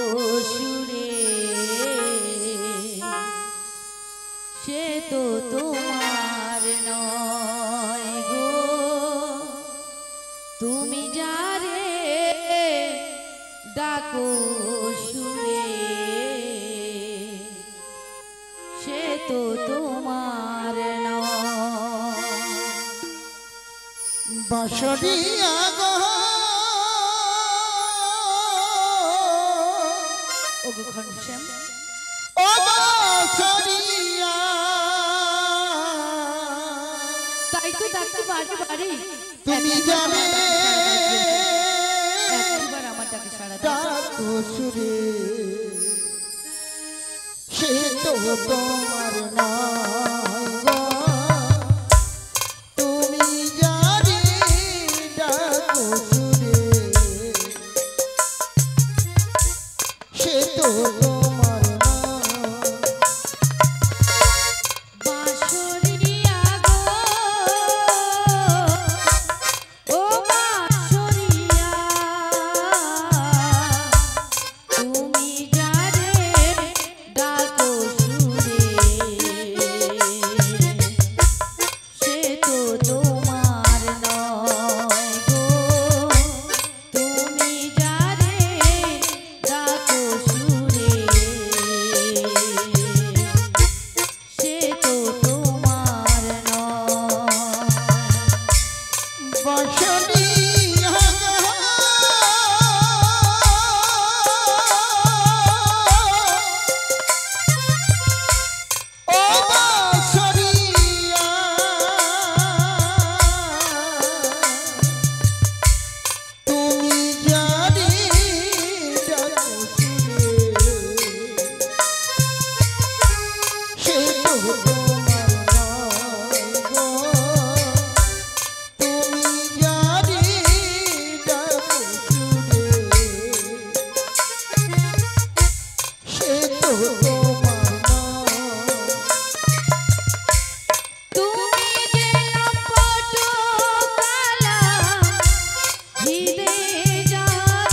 সুরে সে তো তোমার নয় গো তুমি যারে ডাকো সুরে সে তো তোমার নয় বাঁশরিয়া গো ওগো ঘনশ্যাম ও বাঁশরিয়া তাই তো ডাকতে পারি তুমি জানে একবার আমার ডাকে সাড়া ডাকো সুরে সে তো তোমার নয় গো তুমি জানে ডাকো সুরে সে তো তোমার নয় বাঁশরিয়া গো ও বাঁশরিয়া তুমি যারে ডাকো সুরে সে তো তোমার নয় গো তুমি যারে ডাকো সুরে সে তো তোমার নয় বাঁশরিয়া ও বাঁশরিয়া তুমি জানি ডাকো সুরে সে তো তোমার নয় গো তুমি জানি ডাকো সুরে সে তো তোমার নয় তুমি যে লম্পট কালা হৃদয়ে যা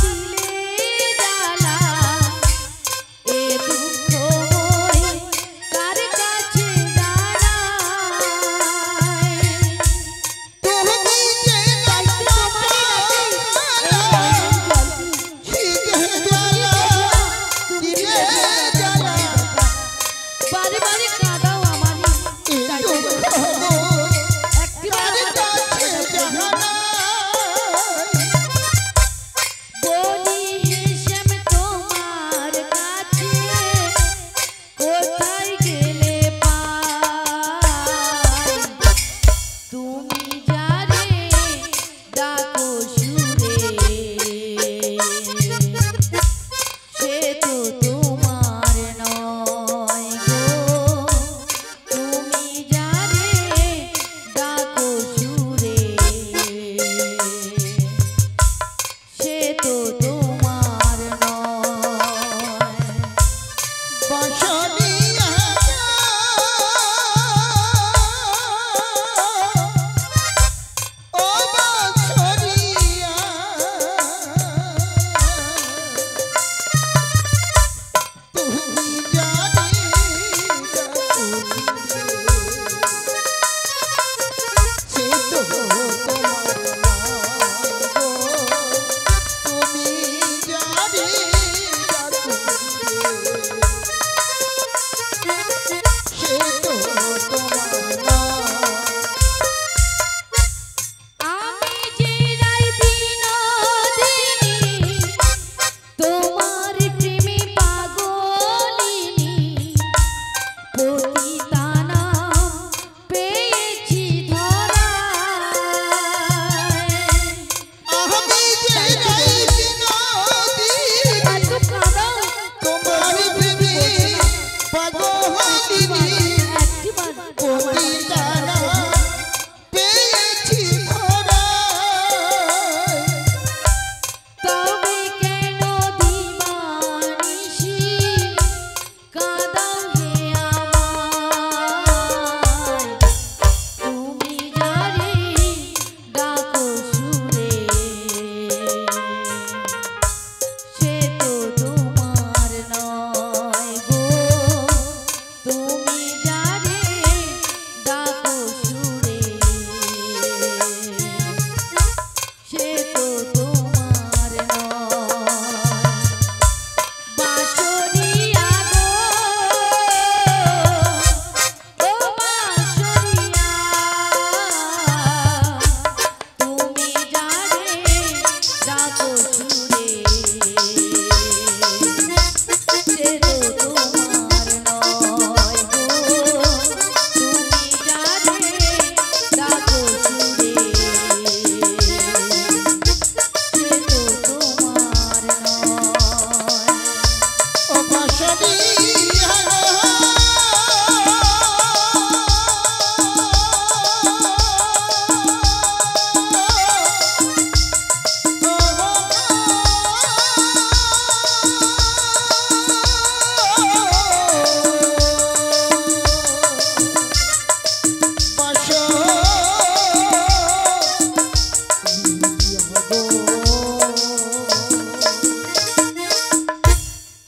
দিলে জ্বালা এ দুঃখ মই কার কাছে দাঁড়াই তুমি যে জ্বালা দিলে জ্বালা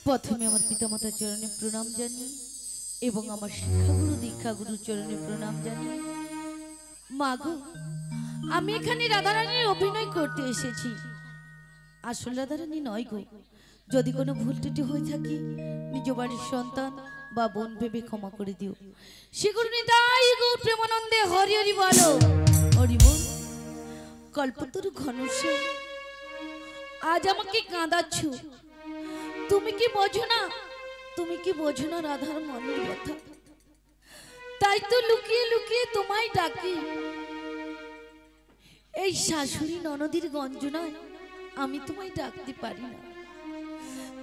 প্রথমে আমার পিতামাতার চরণে প্রণাম জানি এবং আমার শিক্ষাগুরু দীক্ষাগুরুর চরণে প্রণাম জানি। মাগো, আমি এখানে রাধারানীর অভিনয় করতে এসেছি, আসল রাধারানী নয় গো। যদি কোনো ভুল ত্রুটি হয়ে থাকে নিজ বাড়ির সন্তান বা বোন ভেবে ক্ষমা করে দিও। শ্রীগুরু নিতাই গৌর প্রেমানন্দে হরি হরি বলো। হরি বল। কল্পতরু ঘনশ্যাম, আজ আমাকে কাঁদাচ্ছ, তুমি কি বোঝো না? তুমি কি বোঝো না রাধার মনের ব্যথা? তাই তো লুকিয়ে লুকিয়ে তোমায় ডাকি। এই শাশুড়ি ননদীর গঞ্জনায় আমি তোমায় ডাকতে পারি না,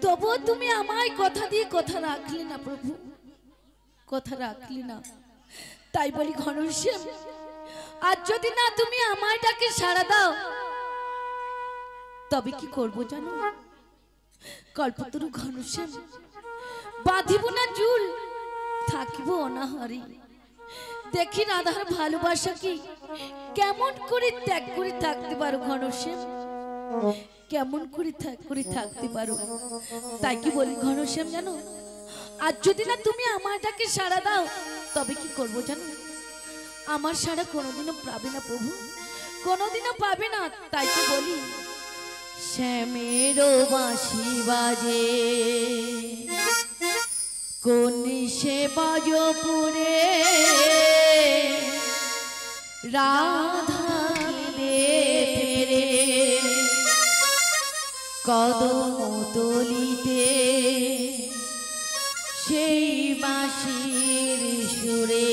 তবুও তুমি আমায় কথা দিয়ে কথা রাখলে না প্রভু, কথা রাখলে না। তাই বলি ঘনশ্যাম, আজ যদি না তুমি আমায় ডাকে সাড়া দাও, তবে কি করব জানো? কল্পতরু ঘনশ্যাম, বাঁধিব না চুল, থাকিব অনাহারি। দেখি রাধার ভালোবাসা কি কেমন করে ত্যাগ করে থাকতে পারো ঘনশ্যাম, কেমন করে ত্যাগ করে থাকতে পারো। তাই কি বলি ঘনশ্যাম জানো, আজ যদি না তুমি আমার ডাকে সাড়া দাও, তবে কি করব জানো? আমার সাড়া কোনোদিনও পাবে না প্রভু, কোনোদিনও পাবে না। তাই তো বলি, শ্যামেরও বাঁশি বাজে কোন সে বাজপুরে, রাধা ফেরে কদম তলিতে সেই বাঁশির সুরে।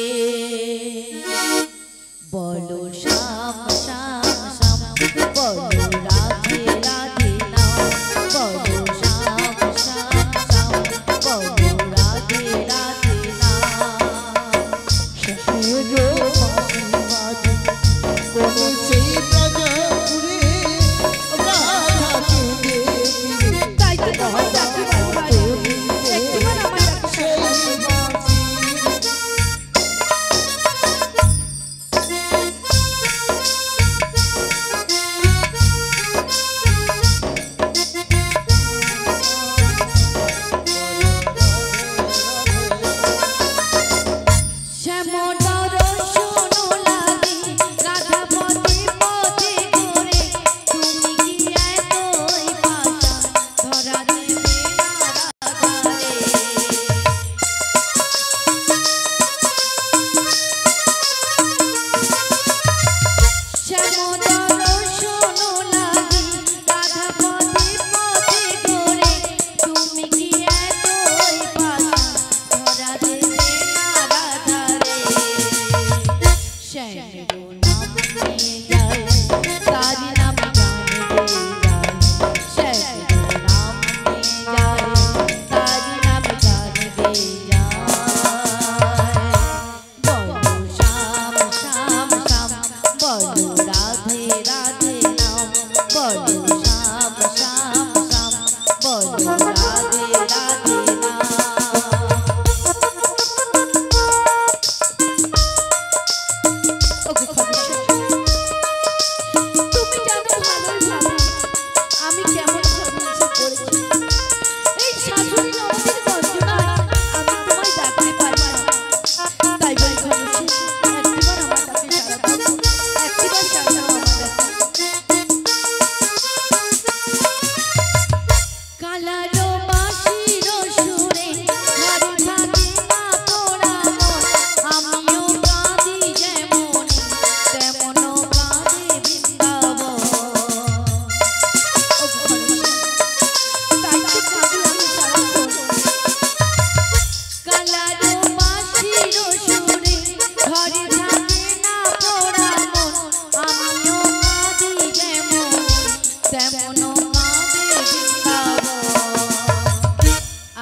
বলো শ্যাম শ্যাম শ্যাম, বলো রাধে রাধে নাম, বলো শ্যাম শ্যাম শ্যাম, বলো রাধে রাধে নাম। তাই তো তোমায় ডাকি বারবার, একটিবার আমার ডাকে সাড়া দাও।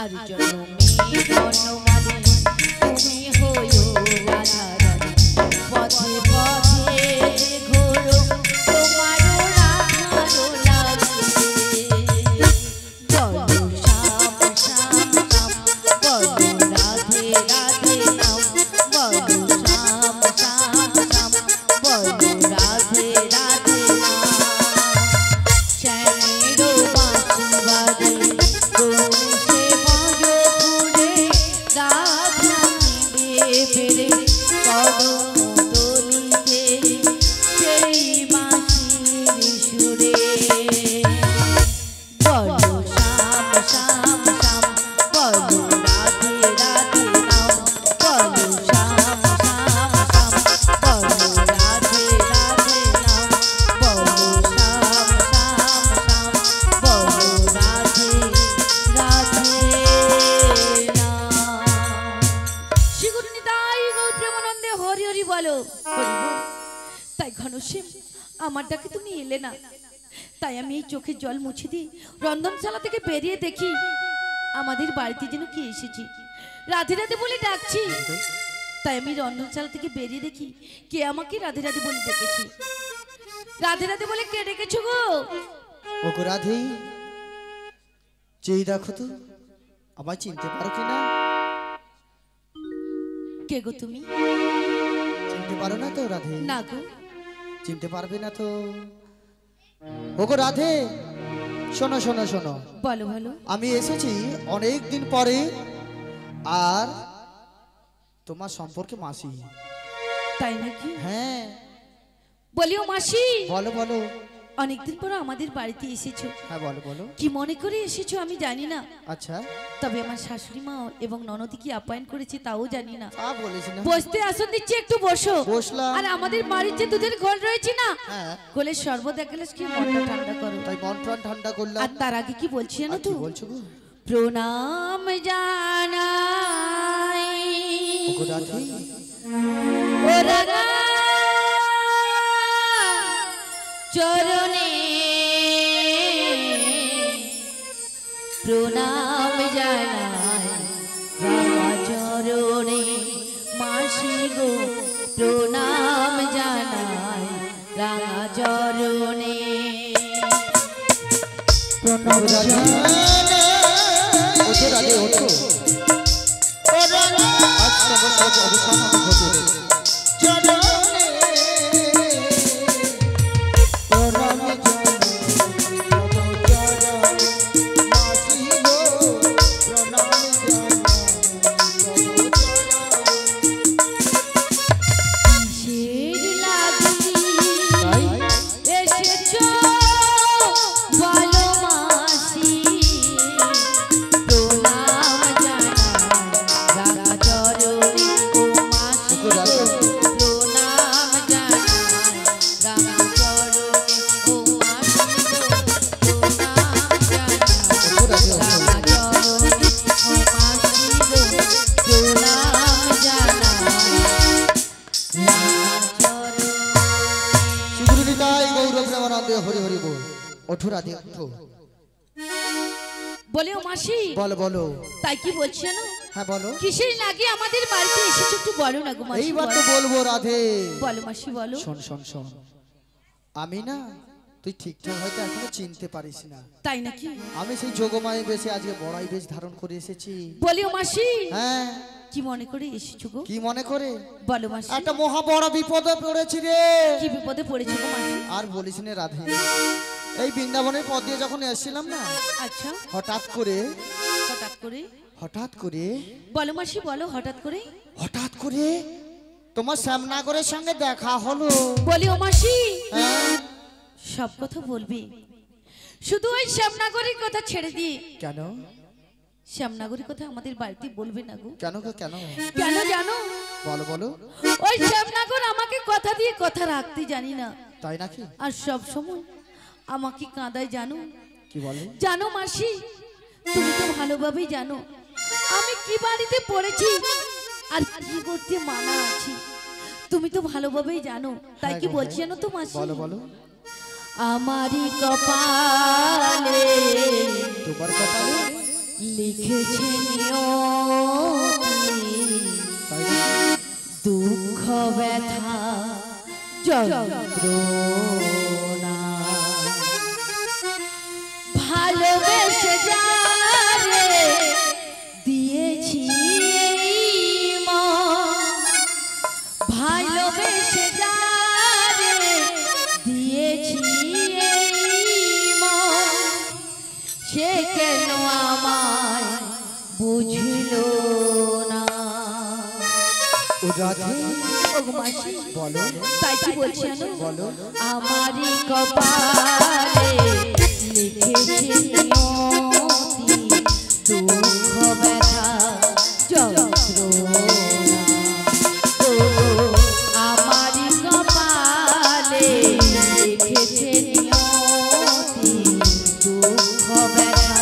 আর জন্মে জন্মালে তুমি হইও রাধারানী পথে পথে ঘোরো তোমার রাধারো লাগে বলো শ্যাম শ্যাম শ্যাম বলো রাধে রাধে নাম বলো শ্যাম শ্যাম শ্যাম বলো রাধে রাধে নাম শ্যামেরো বাঁশি বাজে সে ময়ূরে রাধা নিবে পেরে কদম তলিতে সেই বাঁশির সুরে বলো শ্যাম শ্যাম শ্যাম বলো রাধে রাধে নাম বলো শ্যাম শ্যাম শ্যাম বলো রাধে রাধে নাম বলো শ্যাম শ্যাম শ্যাম বলো রাধে রাধে নাম শ্রী গুরু নিতাই গৌর প্রেমানন্দে হরি হরি বলো হরি বল। তাই ঘনশ্যাম আমার ডাকে তুমি এলে না, তাই আমি এই চোখের জল মুছে দিই রন্ধনশালা থেকে বেরিয়ে দেখি আমাদের বাড়িতে যেন কি এসেছি, রাধে রাধে বলে ডাকছি। তাই আমি রন্ধনশালা থেকে বেরিয়ে দেখি কে আমাকে রাধে রাধে বলে ডেকেছি। রাধে রাধে বলে কে ডেকেছো গো? ওগো রাধে, চেয়ে দেখো তো আমায় চিনতে পারো কিনা? কে গো তুমি? চিনতে পারো না তো রাধে? না গো। চিনতে পারবে না তো? ওগো রাধে, শোনো শোনো শোনো, বলো বলো। আমি এসেছি অনেক দিন পরে, আর তোমার সম্পর্কে মাসি। তাই নাকি? হ্যাঁ বলিও মাসি, বলো বলো। অনেকদিন পর আমাদের বাড়িতে এসেছো, হ্যাঁ বলো বলো। কি মনে করে এসেছো আমি জানি না, আচ্ছা, তবে আমার শাশুড়ি মা এবং ননদি কি আপ্যায়ন করেছে তাও জানি না। তা বলিস না। বসতে আসন দিচ্ছি, একটু বসো। বসলাম। আর আমাদের বাড়ির যে দুধের ঘোল রয়েছে না, হ্যাঁ, ঘোলের শরবত এক গ্লাস খেয়ে মনটা ঠান্ডা করো। তাই মন প্রাণ ঠান্ডা করলাম। আর তার আগে কি বলছি জানো আর তো? কি বলছো গো? প্রণাম জানাই ওগো রাধে, ও রাধা চরণে, প্রণাম জানাই রাধা চরণে মাসি গো, প্রণাম জানাই রাধা চরণে। প্রণাম জানাই। ওঠো রাধে ওঠো। আচ্ছা বসো অবসান ঘটে চরণে প্রণাম কিসের লাগি এসেছো বলো মাসি, প্রণাম জানাই রাধা চরণে ও মাসি গো, প্রণাম জানাই রাধা চরণে ও মাসি গো, প্রণাম জানাই রাধা চরণে ও মাসি গো, প্রণাম জানাই হরি হরি বল। ওঠো রাধে ওঠো। বলে ও মাসি, বলো বলো। তাই কি বলছি জানো? হ্যাঁ বলো। কিসের লাগে আমাদের বাড়িতে এসেছো একটু বলো না গো মাসি। এইবার তো বলবো রাধে। বলো মাসি বলো। শোন শোন শোন, আমি না, তুই ঠিকঠাক হয়তো এখনো চিনতে পারিস না। তাই নাকি? আমি সেই যোগমায় বেশে আজকে বড়াই বেশ ধারণ করে এসেছি। বলি ও মাসি, হ্যাঁ কি মনে করে এসেছো গো? কি মনে করে? বলো মাসি। একটা মহা বড় বিপদে পড়েছি রে। কি বিপদে পড়েছো গো মাসি? আর বলিস না রাধে, এই বৃন্দাবনের পথ দিয়ে যখন এসেছিলাম না, আচ্ছা, হঠাৎ করে হঠাৎ করে বলো মাসি বলো। হঠাৎ করে তোমার শ্যামনগরের সঙ্গে দেখা হলো। বলি ও মাসি, হ্যাঁ, সব কথা বলবি, শুধু ওই শ্যামনগরের কথা ছেড়ে দিয়ে। কেন? শ্যামনগরের কথা আমাদের বাড়িতে বলবে না গো। কেন গো কেন? কেন জানো? বলো বলো। ওই শ্যামনগর আমাকে কথা দিয়ে কথা রাখতে জানি না, তাই নাকি? আর সব সময় আমাকে কাঁদায় জানো। কি বলে? জানো মাসি, তুমি তো ভালোভাবেই জানো আমি কি বাড়িতে পড়েছি আর কি করতে মানা আছি। তুমি তো ভালোভাবেই জানো, তাই কি বলছি জানো তো মাসি? বলো বলো। আমারই কপালে, তোমার কপালে লিখেছে নিয়তি দুঃখ ব্যথা যন্ত্রণা ভালোবেসে যারে দিয়েছি মন ভালোবেসে যারে দিয়েছি মন সে কেন আমায় বুঝলো না। ও রাধে ওগো মাসি বলো তাই কি বলছেন বলো আমারই কপালে লিখেছে নিয়তি দুঃখ ব্যথা যন্ত্রণা ও আমারই কপালে লিখেছে নিয়তি দুঃখ ব্যথা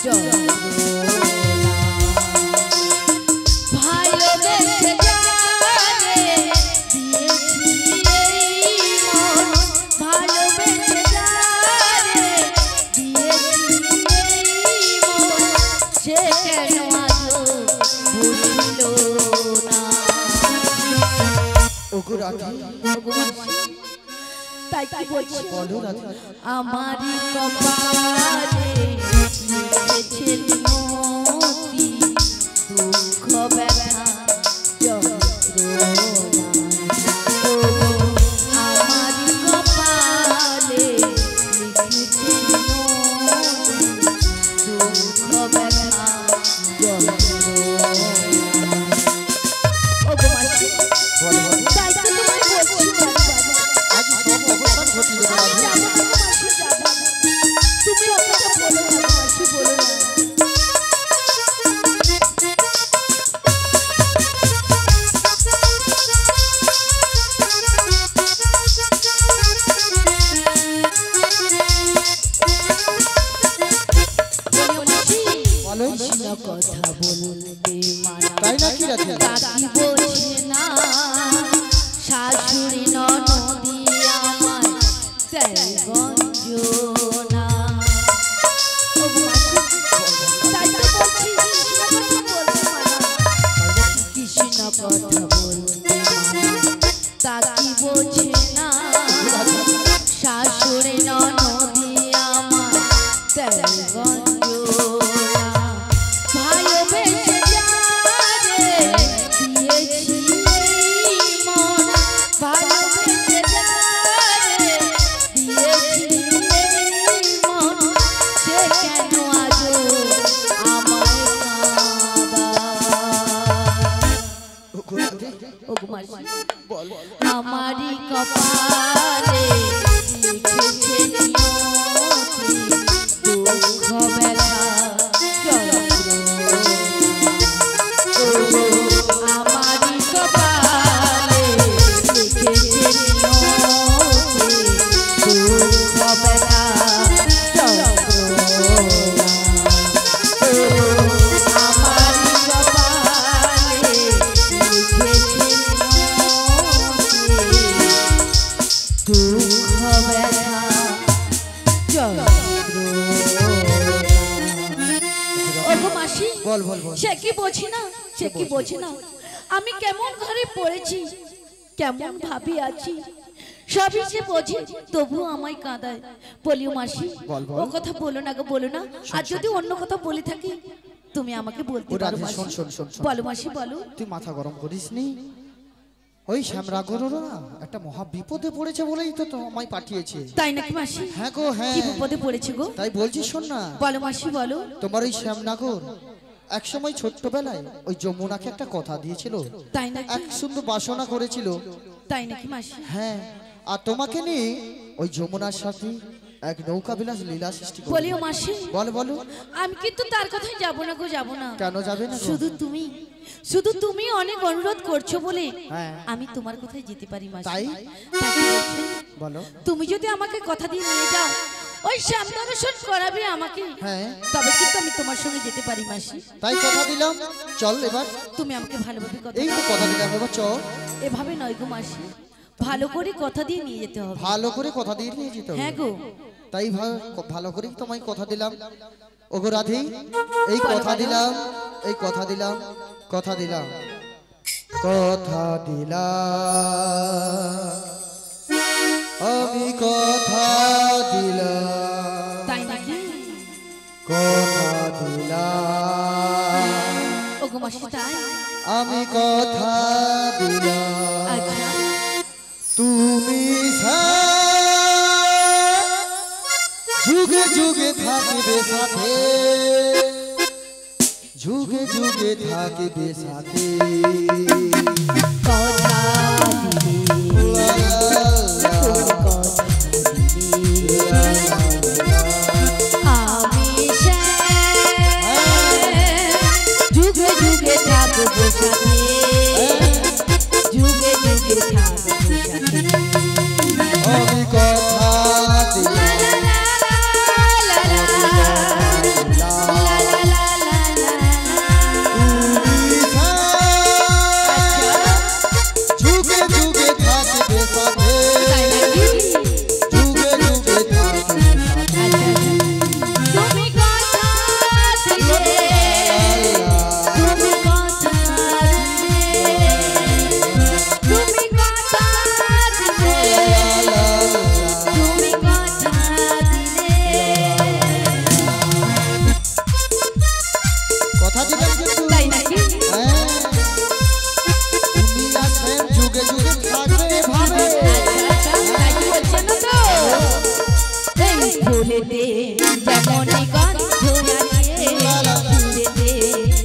যন্ত্রণা ভালোবেসে যারে দিয়েছি মন ভালোবেসে যারে দিয়েছি মন সে কেন আজও বুঝিল না। ওগো রাধে ওগো মাসি, তাই কি বলছি বলো রাধে আমারই কপালে লিখেছে নিয়তি দুঃখ ব্যথা যন্ত্রণা ও আমারই কপালে লিখেছে নিয়তি দুঃখ ব্যথা যন্ত্রণা। ওগো মাসি, বলো বলো তাই তো তোমায় বলছি বাবা। আজ সব অবস্থান ঘটিল আমি রাধে যাবো গো মাসি, যাবো। তুমি ও কথা বলো না গো মাসি, বলো না। বলো মাসি, বলো কৃষ্ণ কথা বলতে মানা তাই নাকি রাধে কাকি বোঝে না শাশুড়ি ননদি আমার দেয় গঞ্জনা। ওগো মাসি, তাই তো বলছি কৃষ্ণ কথা বলতে মানা কাকি বোঝে না শাশুড়ি ননদি আমার দেয় গঞ্জনা ভালোবেসে যারে দিয়েছি মন ভালোবেসে যারে দিয়েছি মন সে কেন আজও আমায় কাঁদায়। ওগো রাধে ওগো মাসি, বলো আমারই কপালে লিখেছে নিয়তি দুঃখ ব্যথা যন্ত্রণা ও আমারই কপালে লিখেছে নিয়তি দুঃখ ব্যথা যন্ত্রণা ও আমারই কপালে লিখেছে নিয়তি দুঃখ ব্যথা যন্ত্রণা। ওগো মাসি, বল বল বল সে কি বোঝে না সে কি বোঝে না আমি কেমন ঘরে পড়েছি কেমন ভাবি আছি সবই সে বোঝে তবু আমায় কাঁদায়। বলিও মাসি, বল, বল। ও কথা বলো না গো, বলো না। আর যদি অন্য কথা বলে থাকি তুমি আমাকে বলতে ও পারো রাধে মাসি। শোন শোন শোন শোন বলো মাসি, বলো। তুই মাথা গরম করিস নি ওই শ্যামরাগরও না একটা মহা বিপদে পড়েছে বলেই তো আমায় পাঠিয়েছে। তাই নাকি মাসি? হ্যাঁ গো হ্যাঁ কি বিপদে পড়েছে গো? তাই বলছি শোন না বলো মাসি, বলো। তোমার ওই শ্যামনগর একসময় ছোট্টবেলায় ওই যমুনাকে একটা কথা দিয়েছিল, তাই নাকি? এক সুন্দর বাসনা করেছিল। তাই নাকি মাসি? হ্যাঁ আর তোমাকে নিয়ে ওই যমুনার সাথে এক নৌকা বিলাস লীলা সৃষ্টি করবে। বলিও মাসি, বলো বলো আমি কিন্তু তার কথাই যাবো না গো, যাবো না। কেন যাবে না গো? শুধু তুমি অনেক অনুরোধ করছো বলে হ্যাঁ। আমি তোমার কথাই যেতে পারি মাসি। তাই? তাই কি বলছো? বলো তুমি যদি আমাকে কথা দিয়ে নিয়ে যাও ওই শ্যাম দর্শন করাবে আমাকে, হ্যাঁ তবে কিন্তু আমি তোমার সঙ্গে যেতে পারি মাসি। তাই কথা দিলাম, চল এবার। তুমি আমাকে ভালোভাবে কথা এই তো দাও। কথা দিলাম, এবার চল। এভাবে নয় গো মাসি, ভালো করে কথা দিয়ে নিয়ে যেতে হবে। ভালো করে কথা দিয়ে নিয়ে যেতে হবে। হ্যাঁ গো। তাই ভালো করেই তোমায় কথা দিলাম। ওগো রাধি, এই কথা দিলাম, এই কথা দিলাম, কথা দিলাম, কথা দিলাম, আমি কথা দিলাম, তাই নাকি? কথা দিলাম, ওগো মাসি তাই? আমি কথা দিলাম, আচ্ছা তুমি যুগে যুগে থাকিবে সাথে, যুগে যুগে থাকিবে সাথে, কথা আমি যুগে যুগে থাকবো সাথে, যুগে যুগে থাকবো সাথে। আমি কথা দিলাম, যুগে যুগে থাকিবে সাথে, যুগে যুগে থাকিবে সাথে, তুমি কথা দিলে, তুমি কথা দিলে, তুমি কথা দিলে, তুমি কথা দিলে। কথা দিলাম কিন্তু, তাই নাকি? হ্যাঁ, তুমি আছেন যুগে যুগে থাকবে ভাবে, তাই কি বলছেন তো? এই ফুলেতে যেমনই গন্ধ আছে, ফুলেতে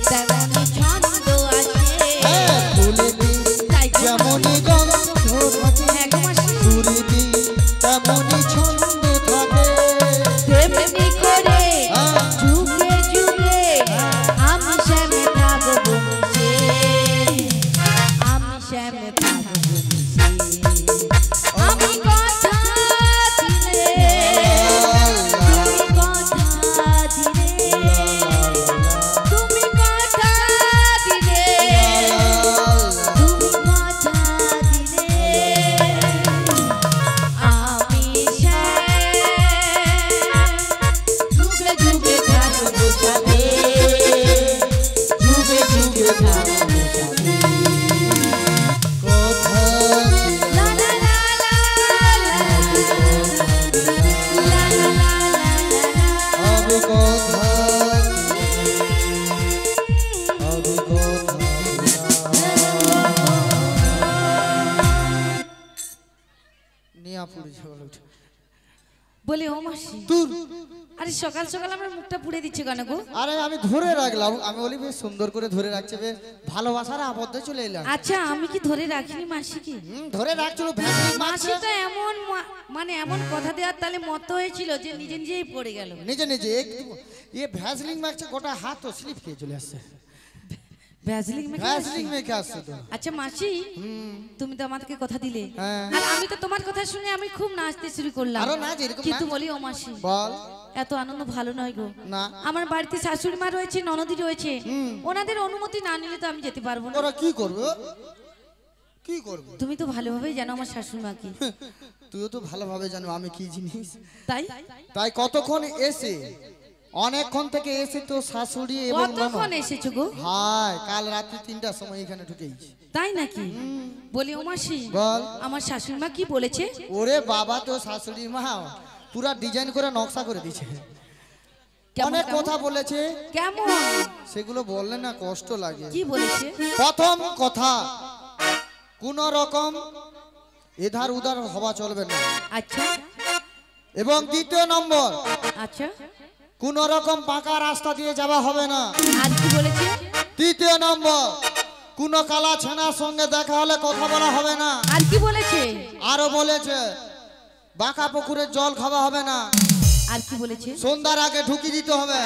তেমনই ছন্দ আছে। হ্যাঁ, ফুলেতে তাই কি? যেমনই গন্ধ থাকে, হ্যাঁ গো মাসি। সুরেতে তেমনই ছন্দ থাকে, তেমনি করে যুগে যুগে আমি শ্যামে থাকবো মিশে, আমি শ্যামে থাকবো মিশে। আমি কথা দিলে, তুমি কথা দিলে, তুমি কথা দিলে, তুমি কথা দিলে, আমি যুগে যুগে থাকবো সাথে, যুগে যুগে থাকবে সাথে, কথা লা দিলাম, লা লা লা লা, লা লা লা লা লা। আমি কথা দিলাম, আমি কথা দিলাম। নিয়া পুড়েছে বলে উঠে। বলি ও মাসি, দূর। আরে সকাল সকাল আমার মুখটা পুড়ে দিচ্ছে কেন গো? আরে আমি ধরে রাখলাম, আমি বলি বেশ সুন্দর করে ধরে রাখছে, বেশ ভালোবাসার আবদ্ধে চলে এলাম। আচ্ছা আমি কি ধরে রাখিনি মাসিকে? ধরে রাখছিল, ভ্যাসলিন মারছে। মাসিটা এমন মানে এমন কথা দেওয়ার তালে মত হয়েছিল যে নিজে নিজেই পড়ে গেল। নিজে নিজে একটু ভ্যাসলিন মারছে, গোটা হাত তো স্লিপ খেয়ে চলে আসছে, ভ্যাসলিন মেখে ভ্যাসলিন আসছে? মেখে আসছে তো। আচ্ছা মাসি, তুমি তো আমাকে কথা দিলে, হ্যাঁ। আর আমি তো তোমার কথা শুনে আমি খুব নাচতে শুরু করলাম। আরো নাচ, এরকম কিন্তু নাচ। বলি ও মাসি, বল। এত আনন্দ ভালো নয় গো। না। আমার বাড়িতে শাশুড়ি মা রয়েছে, ননদি রয়েছে, ওনাদের অনুমতি না নিলে তো আমি যেতে পারবো না। ওরা কি করবে, কি করবে? তুমি তো ভালোভাবেই জানো আমার শাশুড়ি মা কি। তুইও তো ভালোভাবে জানো আমি কি জিনিস। তাই তাই কতক্ষণ এসে, অনেকক্ষণ থেকে এসে তো শাশুড়ি এবং কতক্ষণ এসেছো গো? হাই, কাল রাত্রি 3টার সময় এখানে ঢুকেছি। তাই নাকি? বলি ও মাসি, বল। আমার শাশুড়ি মা কি বলেছে? ওরে বাবা, তো শাশুড়ি মা পুরা ডিজাইন করে নকশা করে দিয়েছে, কেমন অনেক কেমন? কথা বলেছে, কেমন সেগুলো বললে না কষ্ট লাগে। কি বলেছে? প্রথম কথা, কোন রকম এধার উধার হওয়া চলবে না, আচ্ছা এবং দ্বিতীয় নম্বর, আচ্ছা, কোন রকম পাকা রাস্তা দিয়ে যাওয়া হবে না। আর কি বলেছে? তৃতীয় নম্বর, কোন কালা ছেনার সঙ্গে দেখা হলে কথা বলা হবে না। আর কি বলেছে? আরো বলেছে বাঁকা পুকুরের জল খাওয়া হবে না, আর কি বলেছে? সন্ধ্যার আগে ঢুকি দিতে হবে।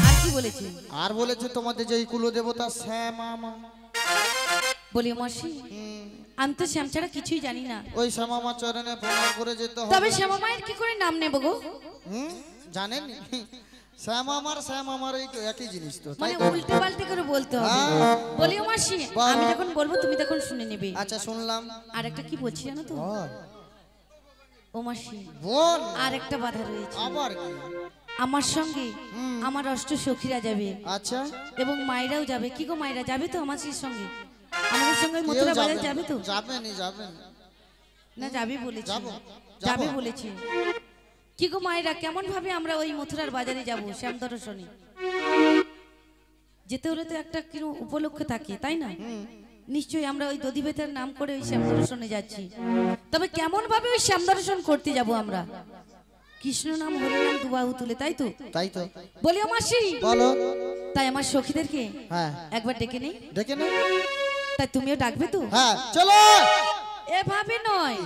আর কি বলেছে? আর বলেছে তোমাদের যে কুলদেবতা শ্যামা মা, বলি ও মাসি, আমি তো শ্যাম ছাড়া কিছুই জানি না, ওই শ্যামা মা চরণে প্রণাম করে যেতে হবে। তবে শ্যামা মায়ের কি করে নাম নেব গো? জানেন শ্যামা আমার এই একই জিনিস তো, তাই মানে তো? উল্টে পাল্টে করে বলতে হবে। হ্যাঁ। বলি ও মাসি, বল। আমি যখন বলবো তুমি তখন শুনে নেবে। আচ্ছা শুনলাম। আর একটা কি বলছি জানো তো বল। ও মাসি, বল। আর একটা বাধা রয়েছে। আবার কি? আমার সঙ্গে আমার অষ্ট সখীরা যাবে আচ্ছা এবং মায়েরাও যাবে। কি গো মায়েরা যাবে তো আমার সঙ্গে? আমাদের সঙ্গে মথুরা বাজার যাবে তো? যাবেন না যাবে বলেছি, যাবো, যাবে যাবো। বলেছি। কি গো মায়েরা, কেমন ভাবে আমরা ওই মথুরার বাজারে যাব শ্যাম দর্শনে? যেতে হলে তো একটা কিনো উপলক্ষ থাকে, তাই না? নিশ্চয়ই আমরা ওই দধিবেতের নাম করে ওই শ্যাম দর্শনে যাচ্ছি। তবে কেমন ভাবে ওই শ্যাম দর্শন করতে যাব আমরা? কৃষ্ণ নাম হরি নাম দুবাহু তুলে, তাই তো? তাই তো বলি ও মাসি, বলো। তাই আমার সখীদেরকে হ্যাঁ একবার ডেকে নেই। দেখে নে। তাই তুমিও ডাকবে তো? হ্যাঁ চলো। এভাবে নয়,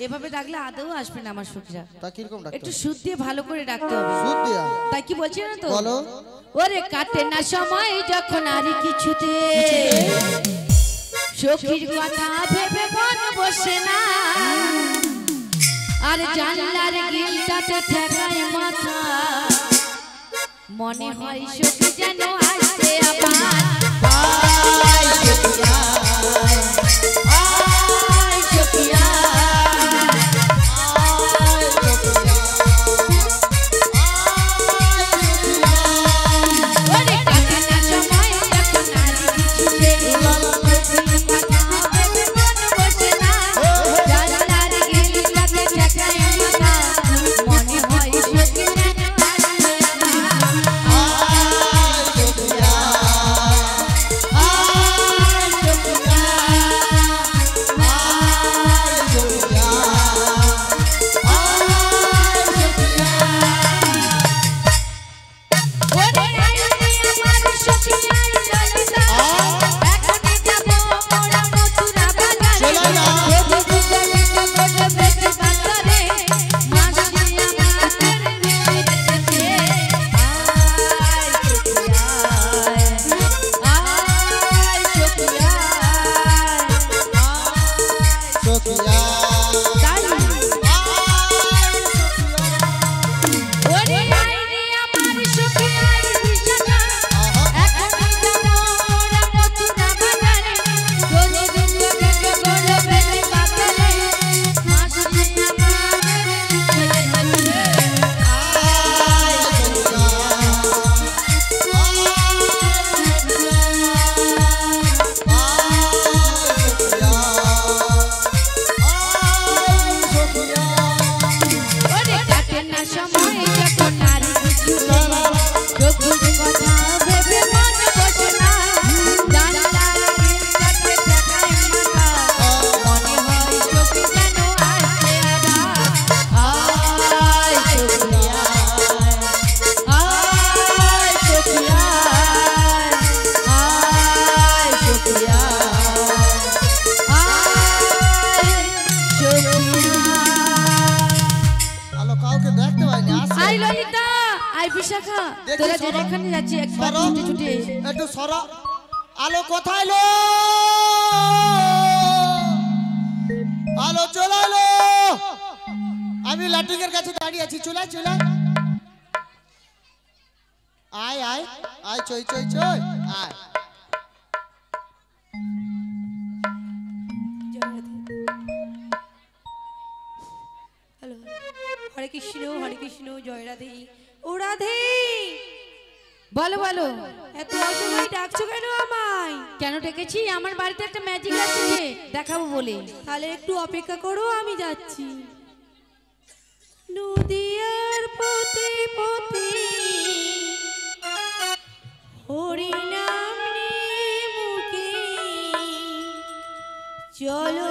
এভাবে ডাকলে আদৌ আসবে না আমার সখীরা। তা কিরকম ডাকতে একটু হবে? সুদ দিয়ে ভালো করে ডাকতে হবে। সুদ দিয়া? তাই কি বলছি না তো? বলো। ওরে কাটে না সময় যখন আর কিছুতে সখীর কথা ভেবে মন বসে না, আর জানলার গিলটাতে ঠেকায় মাথা, মনে হয় সখী যেন আসছে আবার। আয় সখিয়া, আয় সখিয়া, ওরে কাটে না সময় যখন আর কিছুতে সখীর কথা ভেবে মন বসে না, জানলার গিলটাতে ঠেকায় মাথা, মনে হয় সখী যেন আসছে ওরে আইনি আমার সখী আই ললিতা, এখনই যাব মোরা মথুরা বাজারে, যদি দুটো দুটো করে বেশি বাজারে, মাসি আমাদের মিষ্টি দেশে। আয় সখিয়া, আয় সখিয়া, সখিয়া তাই ওরে আইনি আমার সখী আই বিশাখা, এখনই যাব মোরা মথুরা বাজারে, যদি দুটো দুটো করে বেশি বাজারে, মাসি আমাদের মিষ্টি দেশে। আয় ওরে কাটে না সময় যখন আর কিছুতে সখীর কথা ভেবে মন বসে না, জানলার গিলটাতে ঠেকায় মাথা, মনে হয় সখী যেন আসছে আবার। আয় সখিয়া, আয় সখিয়া, আয় সখিয়া, আয় সখিয়া। আলো কাউকে দেখতে পাইনি। আসছে। আই ললিতা, আই বিশাখা, দেখি তোরা সরো। যেখানে যাচ্ছি একবার সরো। ছুটে ছুটে এসে। একটু সরা। আলো কোথায় লো? আলো চলে এলো। আমি লাটিং এর কাছে দাঁড়িয়ে আছি। চলে চলে আয় আয় আয় চই চই চই আয়। হ্যালো, হরে কৃষ্ণ জয় রাধে। ও রাধে, বলো বলো, এত অসময় ডাকছো কেন আমায়? কেন ডেকেছি? আমার বাড়িতে একটা ম্যাজিক আছে যে দেখাবো বলে। তাহলে একটু অপেক্ষা করো, আমি যাচ্ছি। নদিয়ার পথে পথে হরি নাম নিয়ে মুখে চলো